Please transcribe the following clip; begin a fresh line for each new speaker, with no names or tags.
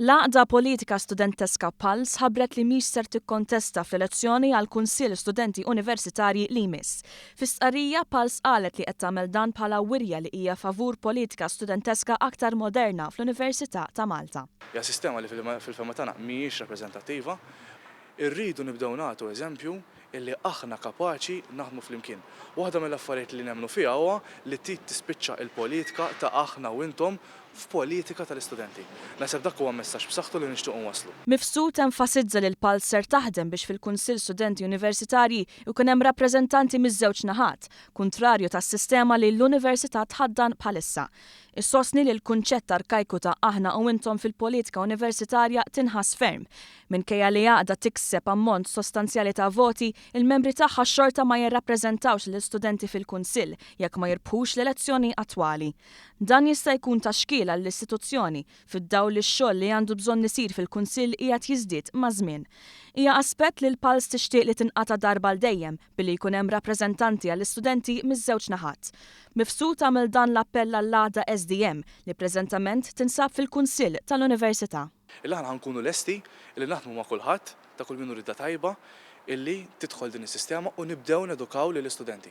L-għaqda politika studenteska Pals ħabbret li mhix ser tikkontesta fl-elezzjoni għal Kunsill Studenti Universitarji li jmiss. Fi-stqarrija Pals qalet li qed tagħmel dan bħala wirja li hija favur politika studenteska aktar moderna fl-Università ta' Malta.
Ja sistema li fil-fema tagħna mhijiex rappreżentattiva, irridu nibdew nagħtu eżempju illi aħna kapaċi naħdmu flimkien. Waħda mill-affarijiet li nemmnu fiha huwa li trid tispiċċa l-politika ta' aħna u intom f'politika tal-istudenti. Naħseb dak huwa messaġġ b'saħħtu li nixtiequ nwasslu.
Mifsud enfasizza li l-Pals ser taħdem biex fil-Kunsill Studenti Universitarji ikun hemm rappreżentanti miż-żewġ naħat, kuntrarju tas-sistema li l-Università tħaddan bħalissa. Issostni li l-kunċett arkajku ta' aħna u intom fil-politika universitarja tinħass ferm. Minkejja li għaqda tikseb ammont sostanzjali ta' voti, il-membri tagħha xorta ma jirrappreżentawx l-istudenti fil-Kunsill jekk ma jirbħux l-elezzjoni attwali. Dan jista' jkun ta' xkiel għall-istituzzjoni fid-dawl li x-xogħol li għandu bżonn isir fil-Kunsill qiegħed jiżdied ma' żmien. Hija aspett li l-Pals tixtieq li tinqata' darba l dejjem billi jkun hemm rappreżentanti għall-istudenti miż-żewġ naħat. Mifsud tagħmel dan l-appell għall-għaqda SDM li preżentament tinsab fil-Kunsill tal-Università.
Illi aħna nkunu lesti illi naħdmu ma' kulħadd ta' kull min ridda tajba illi tidħol din is-sistema u nibdew nedukaw lill-istudenti.